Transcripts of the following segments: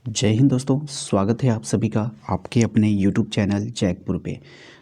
जय हिंद दोस्तों, स्वागत है आप सभी का आपके अपने यूट्यूब चैनल जैकपुर पे।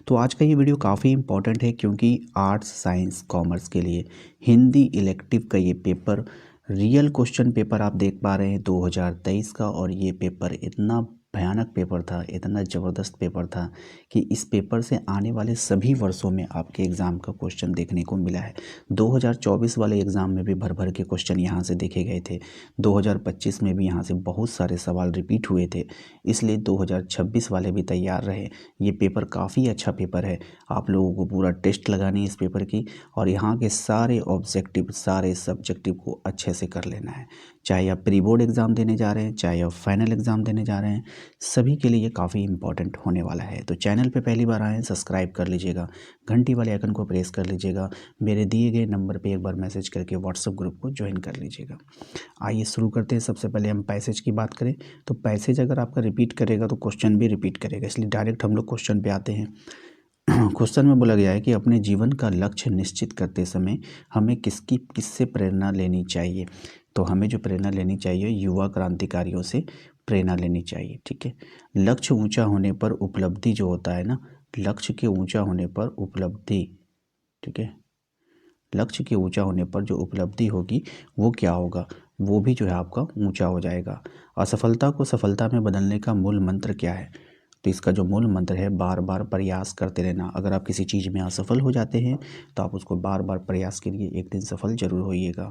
तो आज का ये वीडियो काफ़ी इम्पॉर्टेंट है क्योंकि आर्ट्स साइंस कॉमर्स के लिए हिंदी इलेक्टिव का ये पेपर रियल क्वेश्चन पेपर आप देख पा रहे हैं 2023 का। और ये पेपर इतना भयानक पेपर था, इतना ज़बरदस्त पेपर था कि इस पेपर से आने वाले सभी वर्षों में आपके एग्ज़ाम का क्वेश्चन देखने को मिला है। 2024 वाले एग्ज़ाम में भी भर भर के क्वेश्चन यहाँ से देखे गए थे। 2025 में भी यहाँ से बहुत सारे सवाल रिपीट हुए थे, इसलिए 2026 वाले भी तैयार रहे। ये पेपर काफ़ी अच्छा पेपर है, आप लोगों को पूरा टेस्ट लगानी है इस पेपर की और यहाँ के सारे ऑब्जेक्टिव सारे सब्जेक्टिव को अच्छे से कर लेना है। चाहे आप प्री बोर्ड एग्ज़ाम देने जा रहे हैं, चाहे आप फाइनल एग्ज़ाम देने जा रहे हैं, सभी के लिए ये काफ़ी इंपॉर्टेंट होने वाला है। तो चैनल पे पहली बार आए हैं, सब्सक्राइब कर लीजिएगा, घंटी वाले आइकन को प्रेस कर लीजिएगा, मेरे दिए गए नंबर पे एक बार मैसेज करके व्हाट्सएप ग्रुप को ज्वाइन कर लीजिएगा। आइए शुरू करते हैं। सबसे पहले हम पैसेज की बात करें तो पैसेज अगर आपका रिपीट करेगा तो क्वेश्चन भी रिपीट करेगा, इसलिए डायरेक्ट हम लोग क्वेश्चन पे आते हैं। क्वेश्चन में बोला गया है कि अपने जीवन का लक्ष्य निश्चित करते समय हमें किससे प्रेरणा लेनी चाहिए। तो हमें जो प्रेरणा लेनी चाहिए युवा क्रांतिकारियों से प्रेरणा लेनी चाहिए। ठीक है, लक्ष्य ऊंचा होने पर उपलब्धि जो होता है ना, लक्ष्य के ऊंचा होने पर उपलब्धि, ठीक है, लक्ष्य के ऊंचा होने पर जो उपलब्धि होगी वो क्या होगा, वो भी जो है आपका ऊंचा हो जाएगा। असफलता को सफलता में बदलने का मूल मंत्र क्या है। तो इसका जो मूल मंत्र है बार बार प्रयास करते रहना। अगर आप किसी चीज़ में असफल हो जाते हैं तो आप उसको बार बार प्रयास करिए, एक दिन सफल जरूर होइएगा।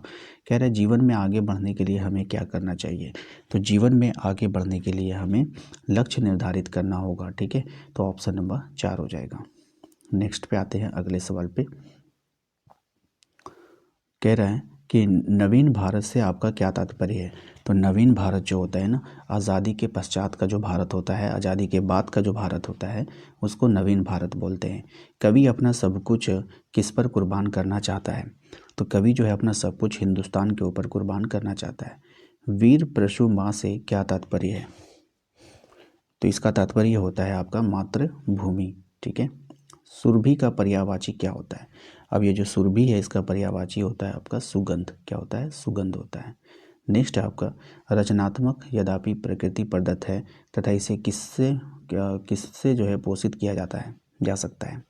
कह रहे हैं जीवन में आगे बढ़ने के लिए हमें क्या करना चाहिए। तो जीवन में आगे बढ़ने के लिए हमें लक्ष्य निर्धारित करना होगा। ठीक है, तो ऑप्शन नंबर 4 हो जाएगा। नेक्स्ट पे आते हैं अगले सवाल पे। कह रहा है कि नवीन भारत से आपका क्या तात्पर्य है। तो नवीन भारत जो होता है ना, आज़ादी के पश्चात का जो भारत होता है, आज़ादी के बाद का जो भारत होता है, उसको नवीन भारत बोलते हैं। कवि अपना सब कुछ किस पर कुर्बान करना चाहता है। तो कवि जो है अपना सब कुछ हिंदुस्तान के ऊपर कुर्बान करना चाहता है। वीर प्रशु माँ से क्या तात्पर्य है। तो इसका तात्पर्य होता है आपका मातृभूमि। ठीक है, सुरभि का पर्यायवाची क्या होता है। अब ये जो सुरभि है इसका पर्यायवाची होता है आपका सुगंध। क्या होता है, सुगंध होता है। नेक्स्ट है आपका रचनात्मक यद्यपि प्रकृति प्रदत्त है तथा इसे किससे जो है पोषित किया जाता है जा सकता है।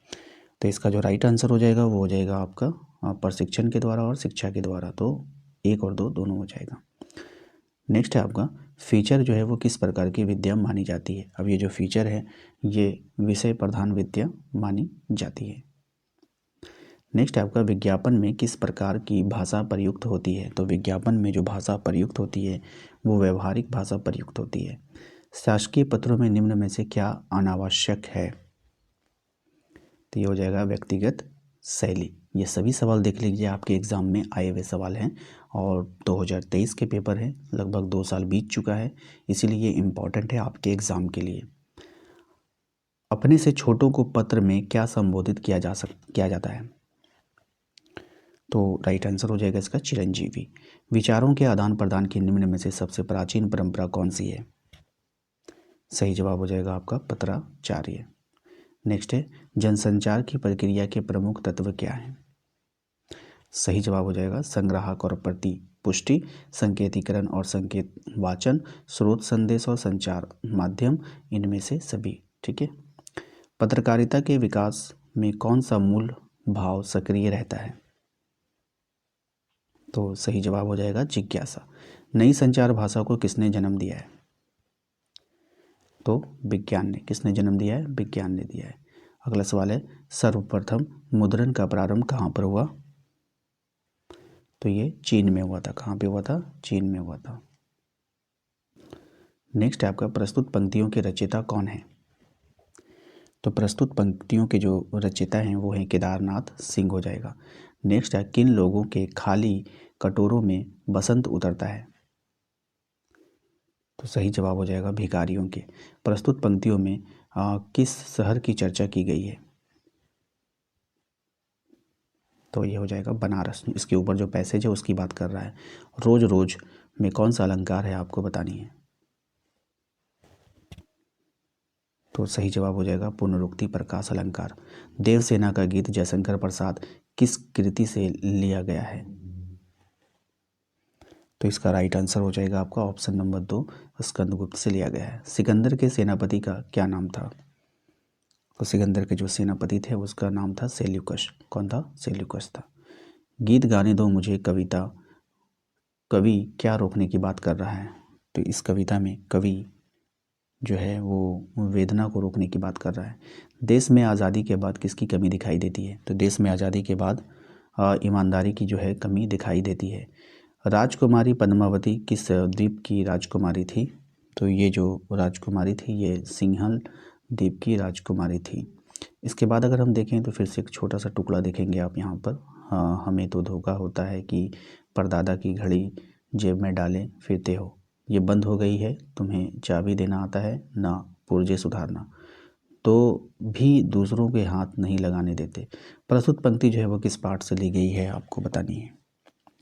तो इसका जो राइट आंसर हो जाएगा वो हो जाएगा आपका प्रशिक्षण के द्वारा और शिक्षा के द्वारा। तो 1 और 2 दोनों हो जाएगा। नेक्स्ट है आपका फीचर जो है वो किस प्रकार की विद्या मानी जाती है। अब ये जो फीचर है ये विषय प्रधान विद्या मानी जाती है। नेक्स्ट है आपका विज्ञापन में किस प्रकार की भाषा प्रयुक्त होती है। तो विज्ञापन में जो भाषा प्रयुक्त होती है वो व्यवहारिक भाषा प्रयुक्त होती है। शासकीय पत्रों में निम्न में से क्या अनावश्यक है। तो ये हो जाएगा व्यक्तिगत शैली। ये सभी सवाल देख लीजिए, आपके एग्ज़ाम में आए हुए सवाल हैं और 2023 के पेपर हैं, लगभग 2 साल बीत चुका है, इसीलिए ये इम्पॉर्टेंट है आपके एग्ज़ाम के लिए। अपने से छोटों को पत्र में क्या संबोधित किया जाता है। तो राइट आंसर हो जाएगा इसका चिरंजीवी। विचारों के आदान प्रदान की निम्न में से सबसे प्राचीन परंपरा कौन सी है। सही जवाब हो जाएगा आपका पत्राचार्य। नेक्स्ट है जनसंचार की प्रक्रिया के प्रमुख तत्व क्या हैं। सही जवाब हो जाएगा संग्राहक और प्रतिपुष्टि, संकेतीकरण और संकेत वाचन, स्रोत संदेश और संचार माध्यम, इनमें से सभी। ठीक है, पत्रकारिता के विकास में कौन सा मूल भाव सक्रिय रहता है। तो सही जवाब हो जाएगा जिज्ञासा। नई संचार भाषा को किसने जन्म दिया है। तो विज्ञान ने। किसने जन्म दिया है, विज्ञान ने दिया है। अगला सवाल है सर्वप्रथम मुद्रण का प्रारंभ कहाँ पर हुआ। तो ये चीन में हुआ था। कहाँ पे हुआ था, चीन में हुआ था। नेक्स्ट है आपका प्रस्तुत पंक्तियों के रचयिता कौन है। तो प्रस्तुत पंक्तियों के जो रचयिता हैं वो हैं केदारनाथ सिंह हो जाएगा। नेक्स्ट है किन लोगों के खाली कटोरों में बसंत उतरता है। तो सही जवाब हो जाएगा भिखारियों के। प्रस्तुत पंक्तियों में किस शहर की चर्चा की गई है। तो ये हो जाएगा बनारस। इसके ऊपर जो पैसेज है उसकी बात कर रहा है। रोज रोज में कौन सा अलंकार है आपको बतानी है। तो सही जवाब हो जाएगा पुनरुक्ति प्रकाश अलंकार। देवसेना का गीत जयशंकर प्रसाद किस कृति से लिया गया है। तो इसका राइट आंसर हो जाएगा आपका ऑप्शन नंबर 2, स्कंदगुप्त से लिया गया है। सिकंदर के सेनापति का क्या नाम था? तो सिकंदर के जो सेनापति थे उसका नाम था सेल्यूकस। कौन था? सेल्यूकस था। गीत गाने दो मुझे कविता, कवि क्या रोकने की बात कर रहा है? तो इस कविता में कवि जो है वो वेदना को रोकने की बात कर रहा है। देश में आज़ादी के बाद किसकी कमी दिखाई देती है? तो देश में आज़ादी के बाद ईमानदारी की जो है कमी दिखाई देती है। राजकुमारी पद्मावती किस द्वीप की राजकुमारी थी? तो ये जो राजकुमारी थी ये सिंहल द्वीप की राजकुमारी थी। इसके बाद अगर हम देखें तो फिर से एक छोटा सा टुकड़ा देखेंगे आप यहाँ पर। हमें तो धोखा होता है कि परदादा की घड़ी जेब में डाले फिरते हो, ये बंद हो गई है, तुम्हें चाबी देना आता है ना पुर्जे सुधारना, तो भी दूसरों के हाथ नहीं लगाने देते। प्रस्तुत पंक्ति जो है वो किस पाठ से ली गई है आपको बतानी है।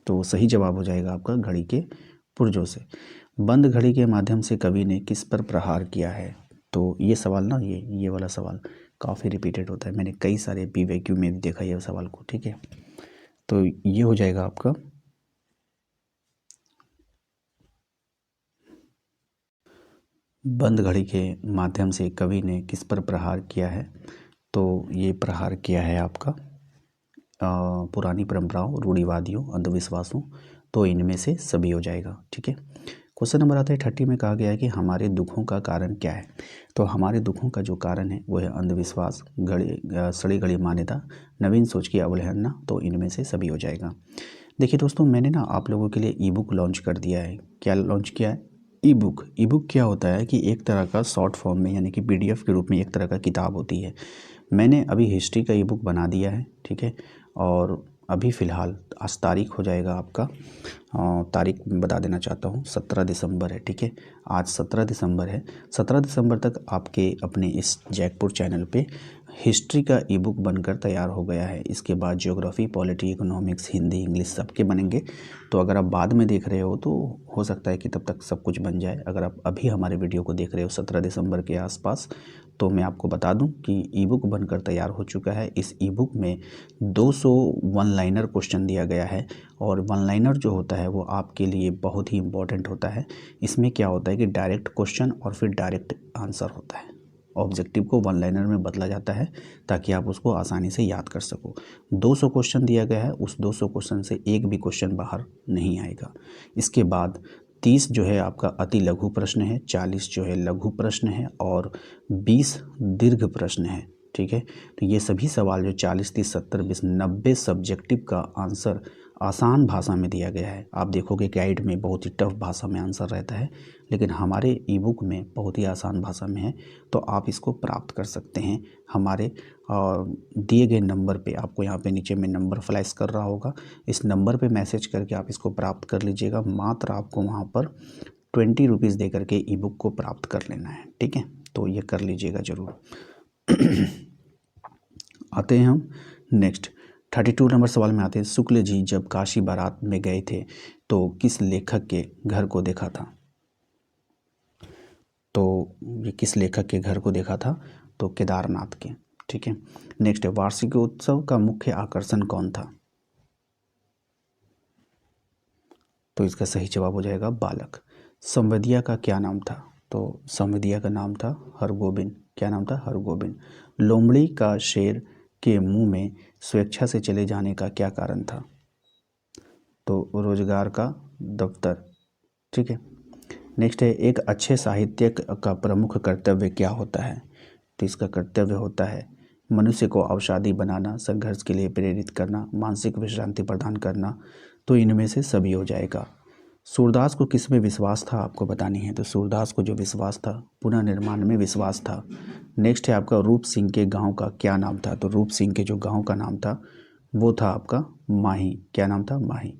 तो सही जवाब हो जाएगा आपका घड़ी के पुर्जों से। बंद घड़ी के माध्यम से कवि ने किस पर प्रहार किया है? तो ये सवाल ना ये वाला सवाल काफ़ी रिपीटेड होता है, मैंने कई सारे PYQ में भी देखा ये सवाल को, ठीक है। तो ये हो जाएगा आपका बंद घड़ी के माध्यम से कवि ने किस पर प्रहार किया है? तो ये प्रहार किया है आपका पुरानी परंपराओं, रूढ़िवादियों, अंधविश्वासों, तो इनमें से सभी हो जाएगा, ठीक है। क्वेश्चन नंबर आता है 30 में, कहा गया है कि हमारे दुखों का कारण क्या है? तो हमारे दुखों का जो कारण है वो है अंधविश्वास, सड़ी गड़ी मान्यता, नवीन सोच की अवहेलना, तो इनमें से सभी हो जाएगा। देखिए दोस्तों, मैंने ना आप लोगों के लिए ई-बुक लॉन्च कर दिया है। क्या लॉन्च किया है? ई-बुक। ई-बुक क्या होता है कि एक तरह का शॉर्ट फॉर्म में यानी कि PDF के रूप में एक तरह का किताब होती है। मैंने अभी हिस्ट्री का ई-बुक बना दिया है, ठीक है। और अभी फ़िलहाल आज तारीख हो जाएगा आपका, तारीख बता देना चाहता हूँ, 17 दिसंबर है, ठीक है। आज 17 दिसंबर है। 17 दिसंबर तक आपके अपने इस जैकपुर चैनल पे हिस्ट्री का ई-बुक बनकर तैयार हो गया है। इसके बाद geography, polity, economics, Hindi, English सबके बनेंगे। तो अगर आप बाद में देख रहे हो तो हो सकता है कि तब तक सब कुछ बन जाए। अगर आप अभी हमारे वीडियो को देख रहे हो 17 दिसंबर के आसपास, तो मैं आपको बता दूं कि ई-बुक बनकर तैयार हो चुका है। इस ई-बुक में 200 वन लाइनर क्वेश्चन दिया गया है, और वन लाइनर जो होता है वो आपके लिए बहुत ही इम्पोर्टेंट होता है। इसमें क्या होता है कि डायरेक्ट क्वेश्चन और फिर डायरेक्ट आंसर होता है। ऑब्जेक्टिव को वन लाइनर में बदला जाता है ताकि आप उसको आसानी से याद कर सको। 200 क्वेश्चन दिया गया है, उस 200 क्वेश्चन से एक भी क्वेश्चन बाहर नहीं आएगा। इसके बाद 30 जो है आपका अति लघु प्रश्न है, 40 जो है लघु प्रश्न है, और 20 दीर्घ प्रश्न है, ठीक है। तो ये सभी सवाल जो 40, 30, 70, 20, 90 सब्जेक्टिव का आंसर आसान भाषा में दिया गया है। आप देखोगे गाइड में बहुत ही टफ भाषा में आंसर रहता है, लेकिन हमारे ई-बुक में बहुत ही आसान भाषा में है। तो आप इसको प्राप्त कर सकते हैं हमारे दिए गए नंबर पे। आपको यहाँ पे नीचे में नंबर फ्लैश कर रहा होगा, इस नंबर पे मैसेज करके आप इसको प्राप्त कर लीजिएगा। मात्र आपको वहाँ पर 20 रुपीज़ दे करके ई-बुक को प्राप्त कर लेना है, ठीक है। तो ये कर लीजिएगा ज़रूर। आते हैं हम नेक्स्ट 32 नंबर सवाल में आते हैं। शुक्ल जी जब काशी बारात में गए थे तो किस लेखक के घर को देखा था? तो ये किस लेखक के घर को देखा था? तो केदारनाथ के, ठीक है। नेक्स्ट है, वार्षिक उत्सव का मुख्य आकर्षण कौन था? तो इसका सही जवाब हो जाएगा बालक। संवैदिया का क्या नाम था? तो संवैदिया का नाम था हरगोबिंद। क्या नाम था? हरगोबिंद। लोमड़ी का शेर के मुंह में स्वेच्छा से चले जाने का क्या कारण था? तो रोजगार का दफ्तर, ठीक है। नेक्स्ट है, एक अच्छे साहित्यक का प्रमुख कर्तव्य क्या होता है? तो इसका कर्तव्य होता है मनुष्य को अवसादी बनाना, संघर्ष के लिए प्रेरित करना, मानसिक विश्रांति प्रदान करना, तो इनमें से सभी हो जाएगा। सूरदास को किस में विश्वास था आपको बतानी है। तो सूरदास को जो विश्वास था, पुनर्निर्माण में विश्वास था। नेक्स्ट है आपका, रूप सिंह के गांव का क्या नाम था? तो रूप सिंह के जो गांव का नाम था वो था आपका माही। क्या नाम था? माही।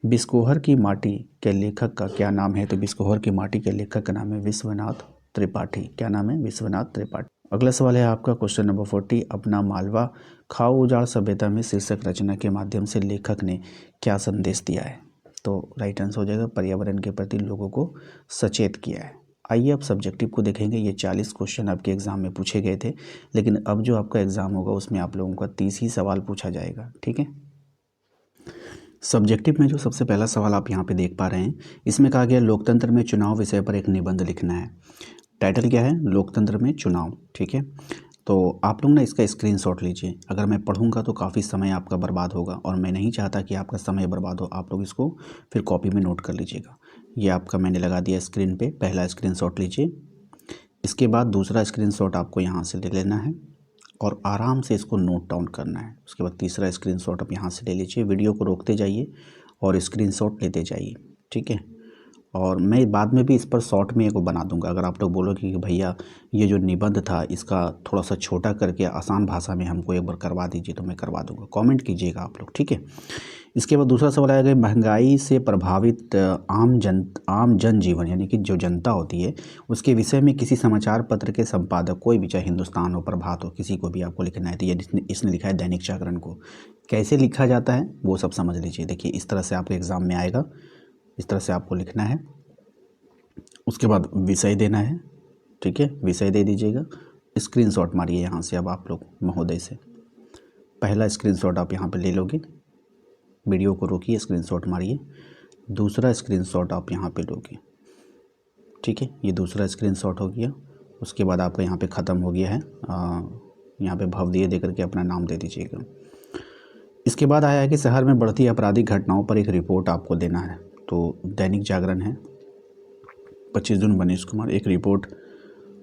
बिस्कोहर की माटी के लेखक का क्या नाम है? तो बिस्कोहर की माटी के लेखक का नाम है विश्वनाथ त्रिपाठी। क्या नाम है? विश्वनाथ त्रिपाठी। अगला सवाल है आपका क्वेश्चन नंबर 40, अपना मालवा खाओ उजाड़ सभ्यता में शीर्षक रचना के माध्यम से लेखक ने क्या संदेश दिया है? तो राइट आंसर हो जाएगा पर्यावरण के प्रति लोगों को सचेत किया है। आइए अब सब्जेक्टिव को देखेंगे। ये 40 क्वेश्चन आपके एग्जाम में पूछे गए थे, लेकिन अब जो आपका एग्जाम होगा उसमें आप लोगों का 30 ही सवाल पूछा जाएगा, ठीक है। सब्जेक्टिव में जो सबसे पहला सवाल आप यहाँ पे देख पा रहे हैं, इसमें कहा गया लोकतंत्र में चुनाव विषय पर एक निबंध लिखना है। टाइटल क्या है? लोकतंत्र में चुनाव। ठीक है, तो आप लोग ना इसका स्क्रीनशॉट लीजिए। अगर मैं पढ़ूंगा तो काफ़ी समय आपका बर्बाद होगा और मैं नहीं चाहता कि आपका समय बर्बाद हो। आप लोग इसको फिर कॉपी में नोट कर लीजिएगा। ये आपका मैंने लगा दिया स्क्रीन पे। पहला स्क्रीनशॉट लीजिए, इसके बाद दूसरा स्क्रीनशॉट आपको यहाँ से ले लेना है और आराम से इसको नोट डाउन करना है। उसके बाद तीसरा स्क्रीनशॉट आप यहाँ से ले लीजिए। वीडियो को रोकते जाइए और स्क्रीनशॉट लेते जाइए। ठीक है, और मैं बाद में भी इस पर शॉर्ट में एक बना दूंगा। अगर आप लोग बोलोगे कि भैया ये जो निबंध था इसका थोड़ा सा छोटा करके आसान भाषा में हमको एक बार करवा दीजिए, तो मैं करवा दूंगा। कमेंट कीजिएगा आप लोग। ठीक है, इसके बाद दूसरा सवाल आएगा, महंगाई से प्रभावित आम जनजीवन यानी कि जो जनता होती है उसके विषय में किसी समाचार पत्र के संपादक, कोई भी, चाहे हिंदुस्तान हो, प्रभात हो, किसी को भी आपको लिखना है। तो ये इसने लिखा है दैनिक जागरण को। कैसे लिखा जाता है वो सब समझ लीजिए। देखिए इस तरह से आपके एग्ज़ाम में आएगा, इस तरह से आपको लिखना है। उसके बाद विषय देना है। ठीक है, विषय दे दीजिएगा। स्क्रीनशॉट मारिए यहाँ से अब आप लोग महोदय से। पहला स्क्रीनशॉट आप यहाँ पे ले लोगे, वीडियो को रोकिए, स्क्रीनशॉट मारिए। दूसरा स्क्रीनशॉट आप यहाँ पे लोगे। ठीक है, ये दूसरा स्क्रीनशॉट हो गया। उसके बाद आपका यहाँ पे ख़त्म हो गया है। यहाँ पे भवदीय दे करके अपना नाम दे दीजिएगा। इसके बाद आया है कि शहर में बढ़ती आपराधिक घटनाओं पर एक रिपोर्ट आपको देना है। तो दैनिक जागरण है, 25 जून मनीष कुमार, एक रिपोर्ट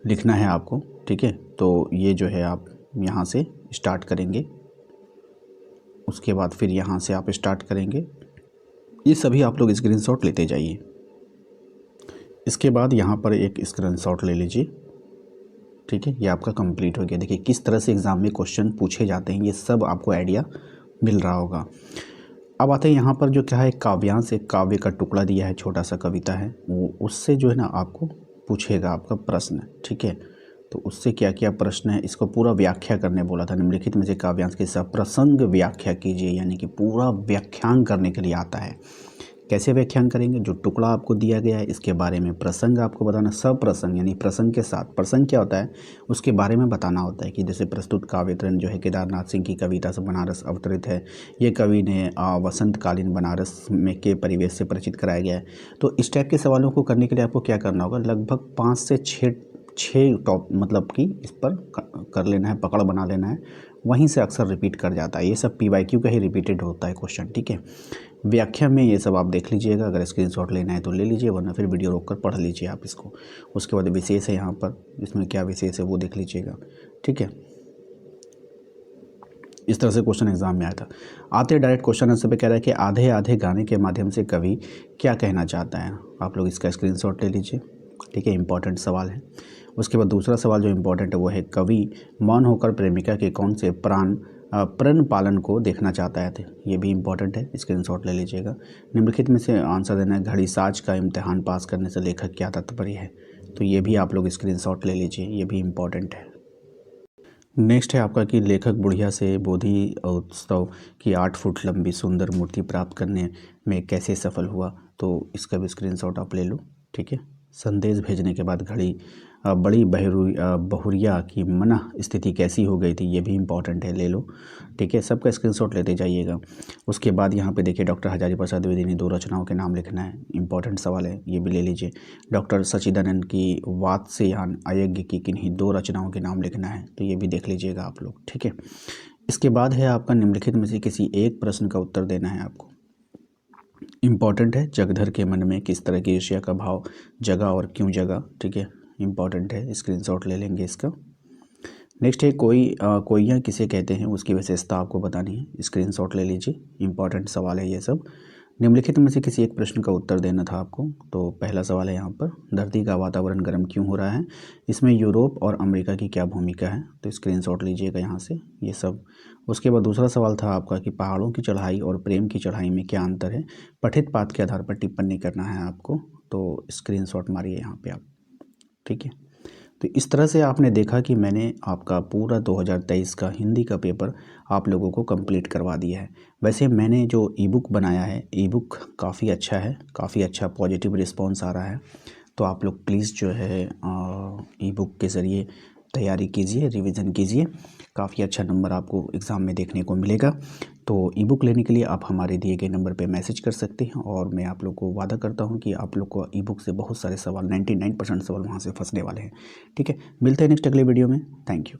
लिखना है आपको। ठीक है, तो ये जो है आप यहाँ से स्टार्ट करेंगे। उसके बाद फिर यहाँ से आप स्टार्ट करेंगे। ये सभी आप लोग स्क्रीनशॉट लेते जाइए। इसके बाद यहाँ पर एक स्क्रीनशॉट ले लीजिए। ठीक है, ये आपका कंप्लीट हो गया। देखिए किस तरह से एग्ज़ाम में क्वेश्चन पूछे जाते हैं, ये सब आपको आइडिया मिल रहा होगा। अब आते हैं यहाँ पर जो क्या है, काव्यांश, एक काव्य का टुकड़ा दिया है, छोटा सा कविता है, वो उससे जो है ना आपको पूछेगा आपका प्रश्न। ठीक है, तो उससे क्या क्या प्रश्न है, इसको पूरा व्याख्या करने बोला था। निम्नलिखित में से काव्यांश के सप्रसंग व्याख्या कीजिए, यानी कि पूरा व्याख्यान करने के लिए आता है। कैसे व्याख्यान करेंगे? जो टुकड़ा आपको दिया गया है इसके बारे में प्रसंग आपको बताना। सप्रसंग यानी प्रसंग के साथ, प्रसंग क्या होता है उसके बारे में बताना होता है। कि जैसे प्रस्तुत काव्यतरण जो है केदारनाथ सिंह की कविता से बनारस अवतरित है। ये कवि ने वसंतकालीन बनारस में के परिवेश से परिचित कराया गया है। तो इस टाइप के सवालों को करने के लिए आपको क्या करना होगा, लगभग 5 से 6 टॉप मतलब कि इस पर कर लेना है, पकड़ बना लेना है। वहीं से अक्सर रिपीट कर जाता है। ये सब PYQ का ही रिपीटेड होता है क्वेश्चन। ठीक है, व्याख्या में ये सब आप देख लीजिएगा। अगर स्क्रीनशॉट लेना है तो ले लीजिए, वरना फिर वीडियो रोक कर पढ़ लीजिए आप इसको। उसके बाद विशेष है यहाँ पर, इसमें क्या विशेष है वो देख लीजिएगा। ठीक है, इस तरह से क्वेश्चन एग्जाम में आया था। आते डायरेक्ट क्वेश्चन आंसर पे कह रहा है कि आधे आधे गाने के माध्यम से कवि क्या कहना चाहता है। आप लोग इसका स्क्रीनशॉट ले लीजिए। ठीक है, इंपॉर्टेंट सवाल है। उसके बाद दूसरा सवाल जो इम्पोर्टेंट है वो है, कवि मौन होकर प्रेमिका के कौन से प्रण पालन को देखना चाहता है। ये भी इम्पोर्टेंट है, स्क्रीनशॉट ले लीजिएगा। निम्नलिखित में से आंसर देना है, घड़ी साज का इम्तिहान पास करने से लेखक क्या तात्पर्य है। तो ये भी आप लोग स्क्रीनशॉट ले लीजिए, ये भी इम्पोर्टेंट है। नेक्स्ट है आपका कि लेखक बुढ़िया से बोधि उत्सव की 8 फुट लंबी सुंदर मूर्ति प्राप्त करने में कैसे सफल हुआ। तो इसका भी स्क्रीनशॉट आप ले लो। ठीक है, संदेश भेजने के बाद घड़ी बड़ी बहुरिया की मना स्थिति कैसी हो गई थी, ये भी इम्पॉर्टेंट है, ले लो। ठीक है, सबका स्क्रीनशॉट लेते जाइएगा। उसके बाद यहाँ पे देखिए डॉक्टर हजारी प्रसाद द्विवेदी ने 2 रचनाओं के नाम लिखना है। इंपॉर्टेंट सवाल है, ये भी ले लीजिए। डॉक्टर सच्चिदानंद की वात्स्यायन अयज्ञ की किन्हीं 2 रचनाओं के नाम लिखना है। तो ये भी देख लीजिएगा आप लोग। ठीक है, इसके बाद है आपका निम्नलिखित में से किसी एक प्रश्न का उत्तर देना है आपको। इम्पॉर्टेंट है, जगधर के मन में किस तरह की ईर्ष्या का भाव जगा और क्यों जगा। ठीक है, इम्पॉर्टेंट है, स्क्रीनशॉट ले लेंगे इसका। नेक्स्ट है, कोइयाँ किसे कहते हैं, उसकी विशेषता आपको बतानी है। स्क्रीनशॉट ले लीजिए, इम्पॉर्टेंट सवाल है ये सब। निम्नलिखित में से किसी एक प्रश्न का उत्तर देना था आपको। तो पहला सवाल है यहाँ पर, धरती का वातावरण गर्म क्यों हो रहा है, इसमें यूरोप और अमेरिका की क्या भूमिका है। तो स्क्रीनशॉट लीजिएगा यहाँ से ये सब। उसके बाद दूसरा सवाल था आपका कि पहाड़ों की चढ़ाई और प्रेम की चढ़ाई में क्या अंतर है। पठित पाठ के आधार पर टिप्पणी करना है आपको। तो स्क्रीनशॉट मारिए यहाँ पे आप। ठीक है, तो इस तरह से आपने देखा कि मैंने आपका पूरा 2023 का हिंदी का पेपर आप लोगों को कंप्लीट करवा दिया है। वैसे मैंने जो ई-बुक बनाया है, ई-बुक काफ़ी अच्छा है, काफ़ी अच्छा पॉजिटिव रिस्पांस आ रहा है। तो आप लोग प्लीज़ जो है ई-बुक के ज़रिए तैयारी कीजिए, रिवीजन कीजिए। काफ़ी अच्छा नंबर आपको एग्ज़ाम में देखने को मिलेगा। तो तो ई बुक लेने के लिए आप हमारे दिए गए नंबर पे मैसेज कर सकते हैं, और मैं आप लोग को वादा करता हूँ कि आप लोग को ई बुक से बहुत सारे सवाल 99% सवाल वहाँ से फंसने वाले हैं। ठीक है, मिलते हैं नेक्स्ट अगले वीडियो में। Thank you.